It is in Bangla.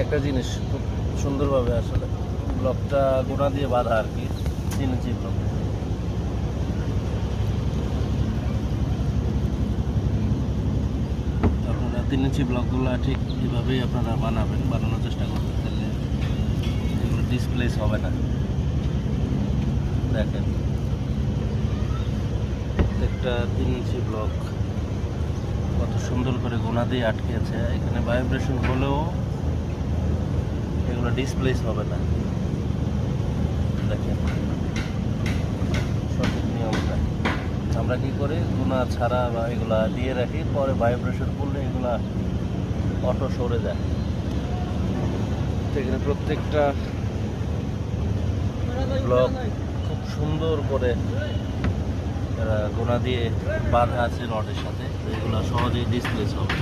একটা জিনিস খুব সুন্দরভাবে আসলে ব্লকটা গোনা দিয়ে বাঁধা আর কি, 3 ইঞ্চি ব্লক। আপনারা 3 ইঞ্চি ব্লকগুলো ঠিক এভাবেই আপনারা বানানোর চেষ্টা করবেন, তাহলে এগুলো ডিসপ্লেস হবে না। দেখেন প্রত্যেকটা 3 ইঞ্চি ব্লক কত সুন্দর করে গোনা দিয়ে আটকে আছে। এখানে ভাইব্রেশন হলেও এগুলো ডিসপ্লেস হবে না। দেখেন সঠিক নিয়মটা আমরা কি করি, গোনা ছাড়া বা এগুলা দিয়ে রাখি, পরে ভাইব্রেশন করলে এগুলা অটো সরে যায়। এখানে প্রত্যেকটা ব্লক খুব সুন্দর করে গোনা দিয়ে বাঁধা আছে রডের সাথে, তো এগুলো সহজেই ডিসপ্লেস হবে।